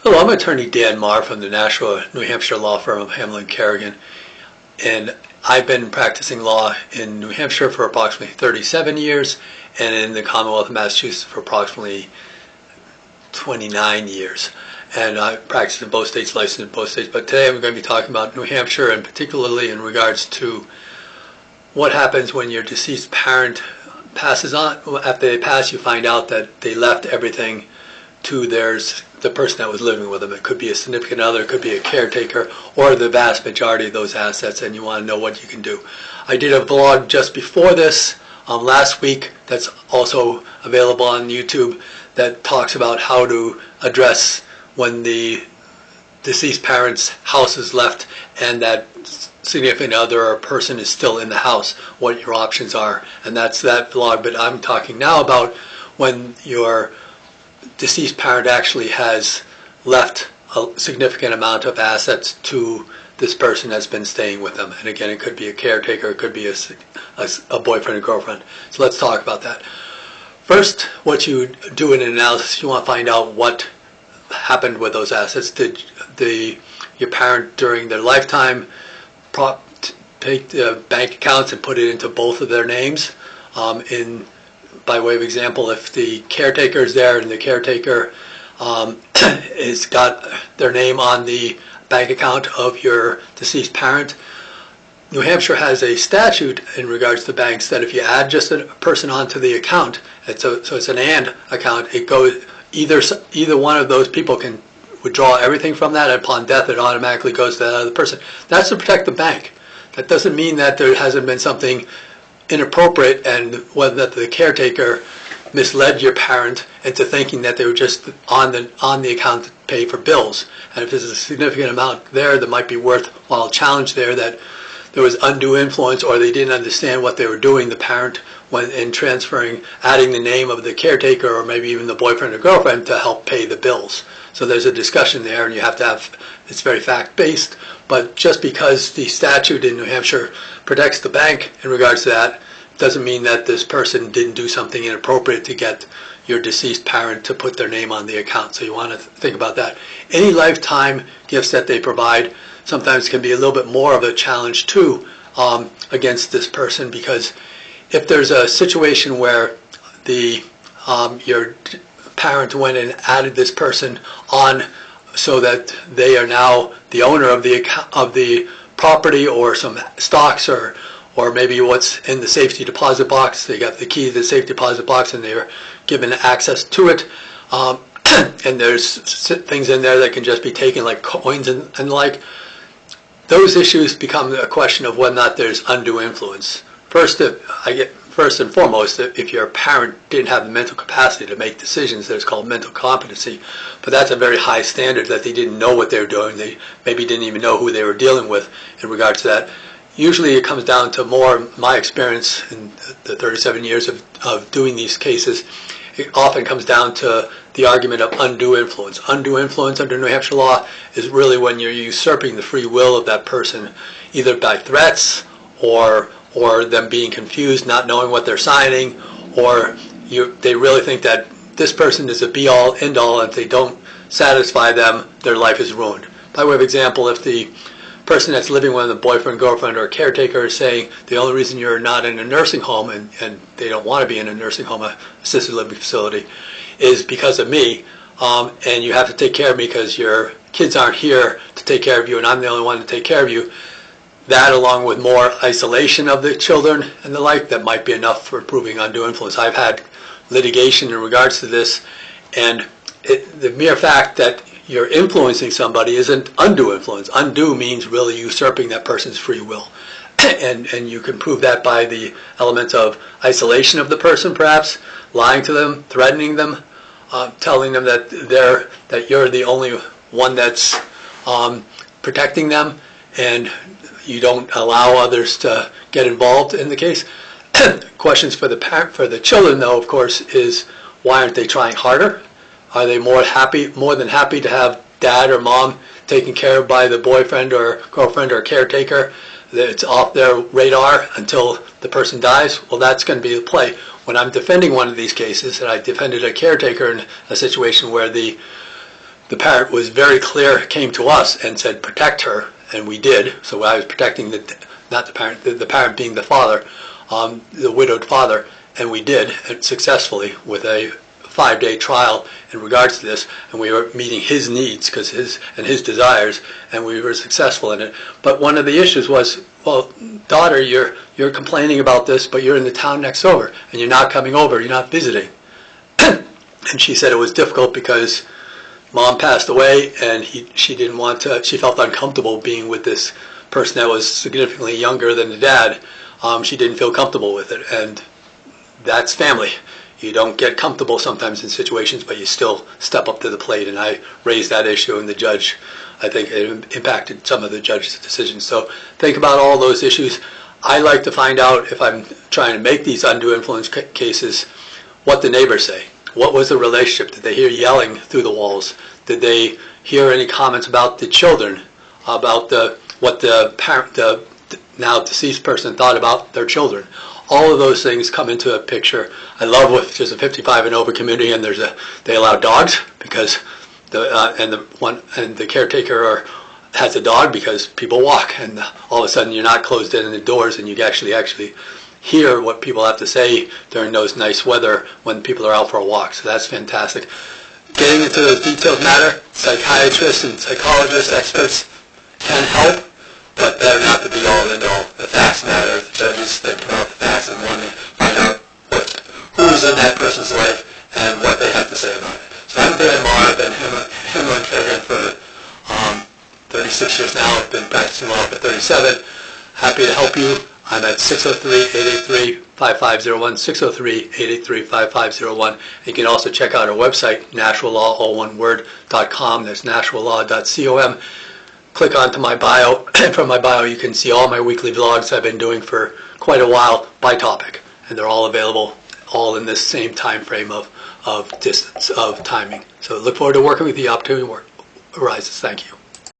Hello, I'm attorney Dan Marr from the Nashua, New Hampshire law firm of Hamblett Kerrigan, and I've been practicing law in New Hampshire for approximately 37 years and in the Commonwealth of Massachusetts for approximately 29 years. And I practice in both states, licensed in both states, but today I'm going to be talking about New Hampshire, and particularly in regards to what happens when your deceased parent passes on. After they pass, you find out that they left everything to the person that was living with them. It could be a significant other, it could be a caretaker, or the vast majority of those assets, and you want to know what you can do. I did a vlog just before this last week that's also available on YouTube that talks about how to address when the deceased parent's house is left and that significant other or person is still in the house, what your options are. And that's that vlog, but I'm talking now about when your deceased parent actually has left a significant amount of assets to this person that's been staying with them. And again, it could be a caretaker, it could be a boyfriend or girlfriend. So let's talk about that. First, what you do in an analysis, you want to find out what happened with those assets. Did your parent during their lifetime take the bank accounts and put it into both of their names? By way of example, if the caretaker is there and the caretaker has got their name on the bank account of your deceased parent, New Hampshire has a statute in regards to banks that if you add just a person onto the account, so it's an and account, it goes either one of those people can withdraw everything from that, and upon death it automatically goes to that other person. That's to protect the bank. That doesn't mean that there hasn't been something inappropriate and whether the caretaker misled your parent into thinking that they were just on the account to pay for bills. And if there's a significant amount there that might be worthwhile challenge there, that there was undue influence or they didn't understand what they were doing, the parent, when in transferring, adding the name of the caretaker or maybe even the boyfriend or girlfriend to help pay the bills. So there's a discussion there, and you have to have, it's very fact-based, but just because the statute in New Hampshire protects the bank in regards to that doesn't mean that this person didn't do something inappropriate to get your deceased parent to put their name on the account. So you want to think about that. Any lifetime gifts that they provide sometimes can be a little bit more of a challenge too against this person, because if there's a situation where your parent went and added this person on so that they are now the owner of the property or some stocks or maybe what's in the safety deposit box, they got the key to the safety deposit box and they're given access to it, and there's things in there that can just be taken like coins and like, those issues become a question of whether or not there's undue influence. First and foremost, if your parent didn't have the mental capacity to make decisions, that's called mental competency. But that's a very high standard, that they didn't know what they were doing. They maybe didn't even know who they were dealing with in regards to that. Usually it comes down to more, my experience in the 37 years of doing these cases, it often comes down to the argument of undue influence. Undue influence under New Hampshire law is really when you're usurping the free will of that person, either by threats or them being confused, not knowing what they're signing, or they really think that this person is a be-all, end-all, and if they don't satisfy them, their life is ruined. By way of example, if the person that's living with a boyfriend, girlfriend, or a caretaker is saying the only reason you're not in a nursing home, and they don't want to be in a nursing home, a assisted living facility, is because of me, and you have to take care of me because your kids aren't here to take care of you and I'm the only one to take care of you, that along with more isolation of the children and the like, that might be enough for proving undue influence. I've had litigation in regards to this, and the mere fact that you're influencing somebody isn't undue influence. Undue means really usurping that person's free will. And you can prove that by the elements of isolation of the person, perhaps, lying to them, threatening them, telling them that you're the only one that's protecting them, and you don't allow others to get involved in the case. Questions for the children, though, of course, is why aren't they trying harder? Are they more than happy to have dad or mom taken care of by the boyfriend or girlfriend or caretaker? It's off their radar until the person dies? Well, that's going to be the play. When I'm defending one of these cases, and I defended a caretaker in a situation where the the parent was very clear, came to us and said, protect her, and we did. So I was protecting not the parent, the parent being the father, the widowed father, and we did successfully with a 5-day trial in regards to this, and we were meeting his needs his desires, and we were successful in it. But one of the issues was, well, daughter, you're complaining about this, but you're in the town next over, and you're not coming over, you're not visiting. And she said it was difficult because mom passed away, and she didn't want to. She felt uncomfortable being with this person that was significantly younger than the dad. She didn't feel comfortable with it, and that's family. You don't get comfortable sometimes in situations, but you still step up to the plate. And I raised that issue, and the judge, I think, it impacted some of the judge's decisions. So think about all those issues. I like to find out, if I'm trying to make these undue influence cases, what the neighbors say. What was the relationship? Did they hear yelling through the walls? Did they hear any comments about the children, about what the parent, the now deceased person thought about their children? All of those things come into a picture. I love with just a 55 and over community, and they allow dogs because the caretaker has a dog because people walk, and all of a sudden you're not closed in the doors, and you actually hear what people have to say during those nice weather when people are out for a walk. So that's fantastic. Getting into those details matter. Psychiatrists and psychologists, experts can help, but they're not the be-all and end-all. The facts matter. The judges, they put out the facts and want to find out who's in that person's life and what they have to say about it. So I'm Dan Marr. I've been Hamblett Kerrigan for 36 years now. I've been practicing law for 37. Happy to help you. I'm at 603-883-5501, 603-883-5501. You can also check out our website, NashuaLaw, all one word.com. That's NashuaLaw.com. Click onto my bio, and from my bio you can see all my weekly vlogs I've been doing for quite a while by topic. And they're all available, all in this same time frame of distance, of timing. So look forward to working with you. The opportunity arises. Thank you.